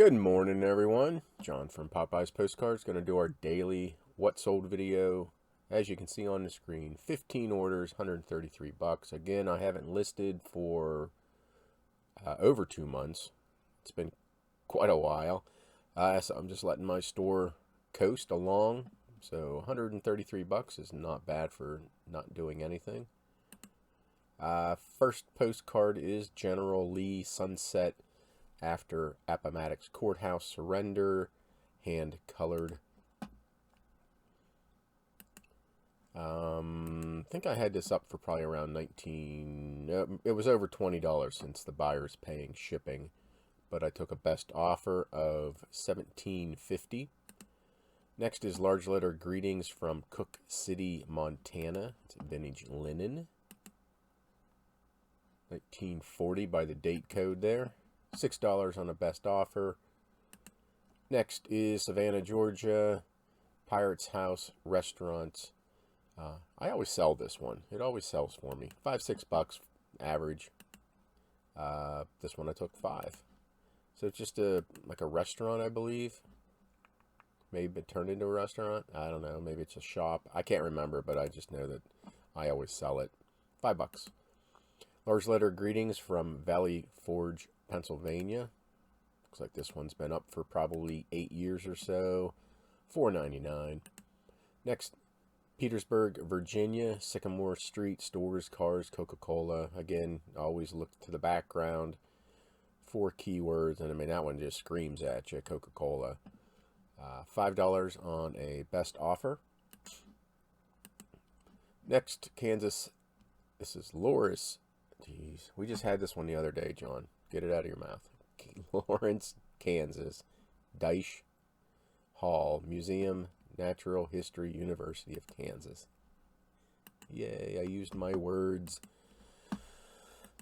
Good morning, everyone. John from Popeyes Postcards going to do our daily what sold video. As you can see on the screen, 15 orders, 133 bucks. Again, I haven't listed for over 2 months. It's been quite a while. So I'm just letting my store coast along. So 133 bucks is not bad for not doing anything. First postcard is General Lee Sunset after Appomattox Courthouse surrender, hand colored. I think I had this up for probably around 19. It was over $20 since the buyer's paying shipping, but I took a best offer of $17.50. Next is large letter greetings from Cook City, Montana. It's vintage linen. 1940 by the date code there. $6 on a best offer. Next is Savannah, Georgia, Pirates House Restaurant. I always sell this one. It always sells for me. $5-6 average. This one I took $5. So it's just like a restaurant, I believe. Maybe it turned into a restaurant. I don't know. Maybe it's a shop. I can't remember, but I just know that I always sell it. $5. Large letter greetings from Valley Forge, Pennsylvania. Looks like this one's been up for probably 8 years or so. $4.99. Next, Petersburg, Virginia, Sycamore Street, stores, cars, Coca-Cola. Again, always look to the background. 4 keywords, and I mean, that one just screams at you, Coca-Cola. $5 on a best offer. Next, Kansas. This is Loris. Jeez, we just had this one the other day, John. Get it out of your mouth. Lawrence, Kansas. Dyche Hall Museum, Natural History, University of Kansas. Yay, I used my words.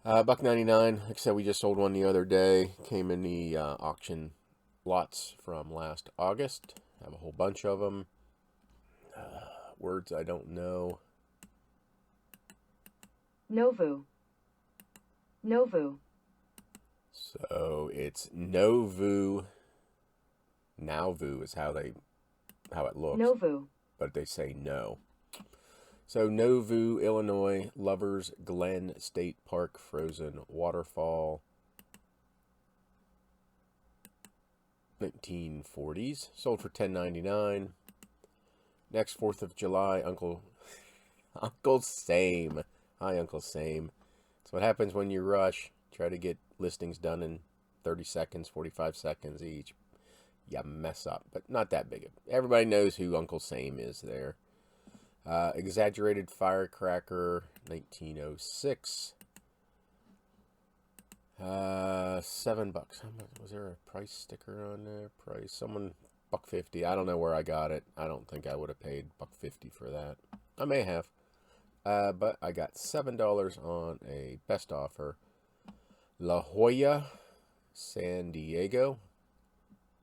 $1.99. Like I said, we just sold one the other day. Came in the auction lots from last August. Have a whole bunch of them. Words I don't know. Novu. Novu. So it's Novu. Nauvoo is how it looks. Novu. But they say no. So Nauvoo, Illinois, Lovers Glen State Park, frozen waterfall. 1940s. Sold for $10.99. Next, 4th of July, Uncle Same. Hi, Uncle Same. That's what happens when you rush. Try to get listings done in 30 seconds, 45 seconds each. You mess up, but not that big. Everybody knows who Uncle Same is there. Exaggerated Firecracker, 1906. $7. How much was there a price sticker on there? Price, someone $1.50. I don't know where I got it. I don't think I would have paid $1.50 for that. I may have. But I got $7 on a best offer. La Jolla, San Diego,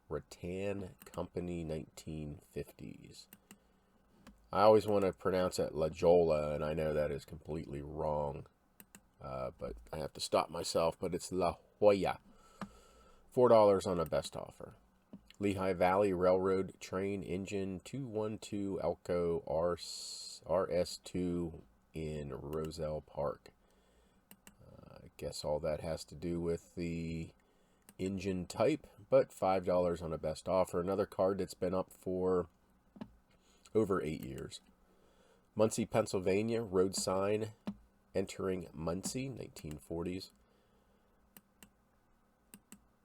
Rattan Company, 1950s. I always want to pronounce it La Jolla, and I know that is completely wrong. But I have to stop myself, but it's La Jolla. $4 on a best offer. Lehigh Valley Railroad Train Engine 212 Elko RS2 in Roselle Park. I guess all that has to do with the engine type, but $5 on a best offer. Another card that's been up for over 8 years. Muncie, Pennsylvania, road sign entering Muncie, 1940s.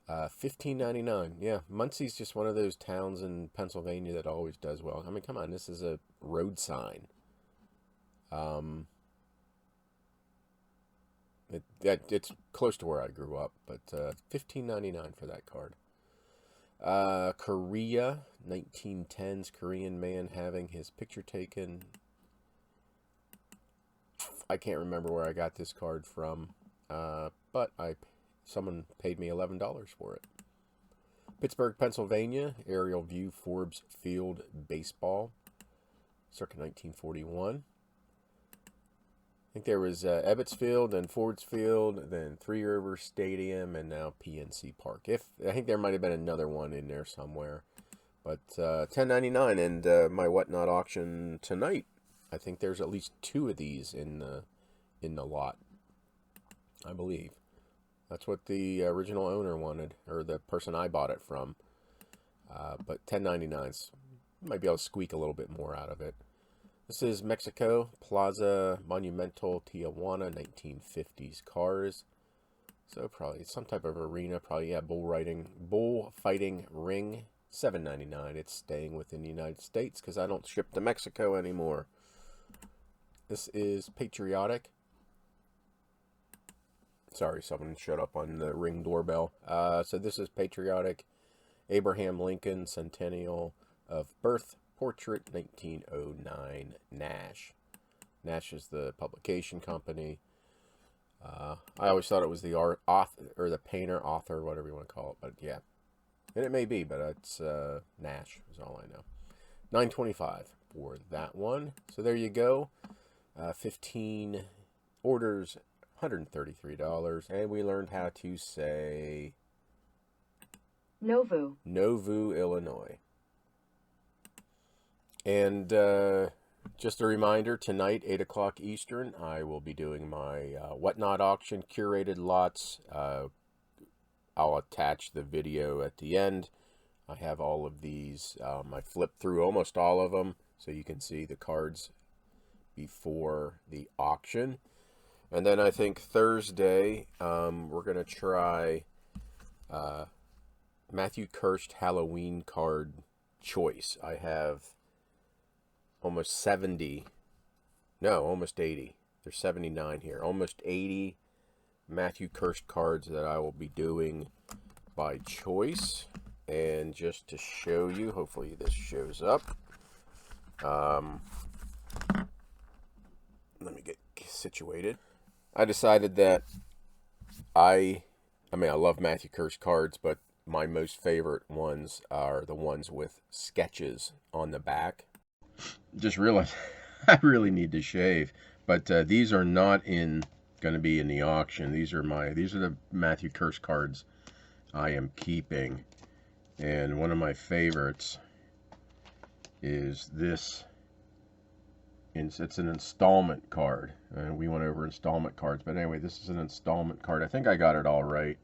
$15.99. Yeah, Muncie's just one of those towns in Pennsylvania that always does well. I mean, come on, this is a road sign. It's close to where I grew up, but $15.99 for that card. Korea, 1910s, Korean man having his picture taken. I can't remember where I got this card from, but someone paid me $11 for it. Pittsburgh, Pennsylvania, aerial view Forbes Field baseball, circa 1941. think there was Ebbets Field, then Ford's Field, then Three Rivers Stadium, and now PNC Park. I think there might have been another one in there somewhere. But $10.99, and my Whatnot auction tonight, I think there's at least 2 of these in the lot, I believe. That's what the original owner wanted, or the person I bought it from. But $10.99, might be able to squeak a little bit more out of it. This is Mexico, Plaza Monumental, Tijuana, 1950s cars. So probably some type of arena, probably, yeah, bullfighting ring, $7.99. It's staying within the United States because I don't ship to Mexico anymore. This is Patriotic. Sorry, someone showed up on the Ring doorbell. So this is Patriotic Abraham Lincoln Centennial of Birth Portrait, 1909 Nash. Nash is the publication company. I always thought it was the author, or the painter, author, whatever you want to call it, but yeah. And it may be, but it's Nash is all I know. $9.25 for that one. So there you go. 15 orders, $133, and we learned how to say Nauvoo, Illinois. And just a reminder, tonight, 8 o'clock Eastern, I will be doing my Whatnot auction, curated lots. I'll attach the video at the end. I have all of these. I flipped through almost all of them, so you can see the cards before the auction. And then I think Thursday, we're going to try Matthew Kirscht Halloween card choice. I have almost 70, no, almost 80. There's 79 here. Almost 80 Matthew Kirscht cards that I will be doing by choice. And just to show you, hopefully this shows up. Let me get situated. I decided that I love Matthew Kirscht cards, but my most favorite ones are the ones with sketches on the back. Just realized I really need to shave, but these are not going to be in the auction. These are the Matthew Kirscht cards I am keeping, and one of my favorites is this. It's an installment card, and we went over installment cards, but anyway, this is an installment card. I think I got it all right.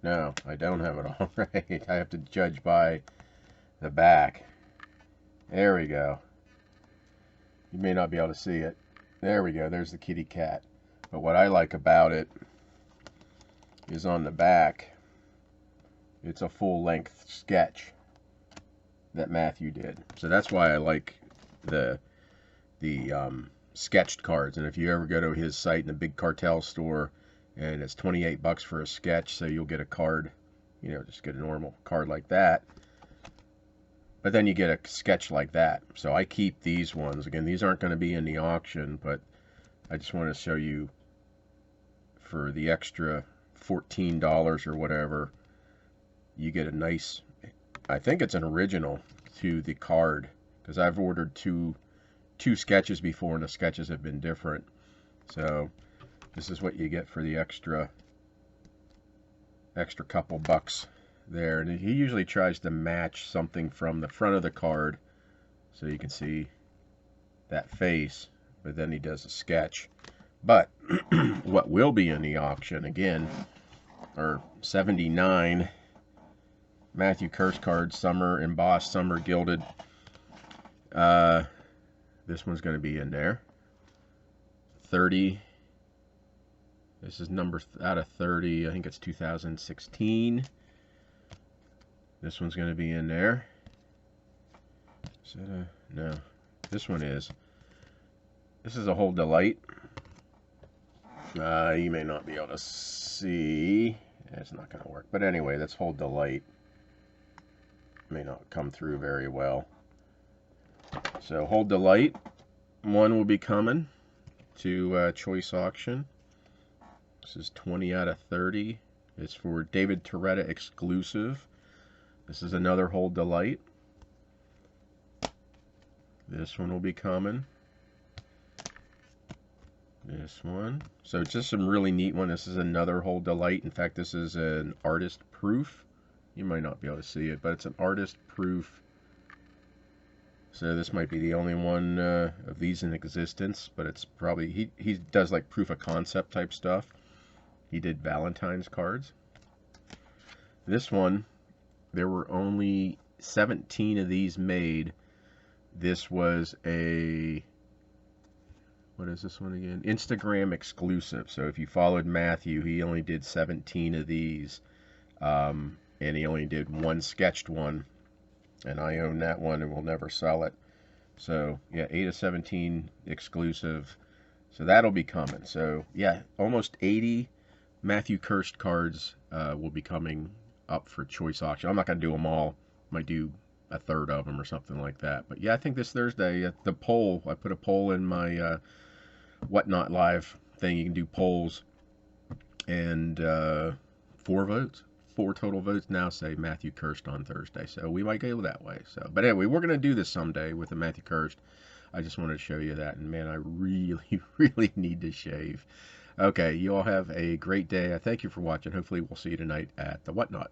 No, I don't have it all right. I have to judge by the back. There we go. You may not be able to see it. There we go. There's the kitty cat. But what I like about it is on the back, it's a full-length sketch that Matthew did. So that's why I like the sketched cards. And if you ever go to his site in the big cartel store, and it's $28 for a sketch, so you'll get a card, just get a normal card like that. But then you get a sketch like that. So I keep these ones. Again, these aren't going to be in the auction, but I just want to show you for the extra $14 or whatever, you get a nice, I think it's an original to the card, because I've ordered two sketches before, and the sketches have been different. So this is what you get for the extra couple bucks there. And he usually tries to match something from the front of the card so you can see that face, but then he does a sketch. But what will be in the auction again are 79 Matthew Kirscht cards, summer embossed, summer gilded. This one's going to be in there. 30. This is number out of 30. I think it's 2016. This one's going to be in there. Is that no. This one is. This is a whole delight. You may not be able to see. It's not going to work. But anyway, that's whole delight. May not come through very well. So Hold Delight, one will be coming to Choice Auction. This is 20 out of 30. It's for David Toretta exclusive. This is another Hold Delight. This one will be coming. This one. So it's just some really neat one. This is another whole delight. In fact, this is an artist proof. You might not be able to see it, but it's an artist proof. So this might be the only one of these in existence, but it's probably, he does like proof of concept type stuff. He did Valentine's cards. This one, there were only 17 of these made. This was a, what is this one again? Instagram exclusive. So if you followed Matthew, he only did 17 of these. And he only did one sketched one. And I own that one and will never sell it. So yeah, 8 of 17 exclusive. So that'll be coming. So yeah, almost 80 Matthew Kirscht cards will be coming up for choice auction. I'm not going to do them all. Might do a third of them or something like that. But yeah, I think this Thursday, the poll, I put a poll in my Whatnot Live thing. You can do polls, and 4 votes. 4 total votes now say Matthew Kirscht on Thursday. So we might go that way. So, but anyway, we're going to do this someday with the Matthew Kirscht. I just wanted to show you that. And man, I really, really need to shave. Okay, you all have a great day. I thank you for watching. Hopefully we'll see you tonight at the Whatnot.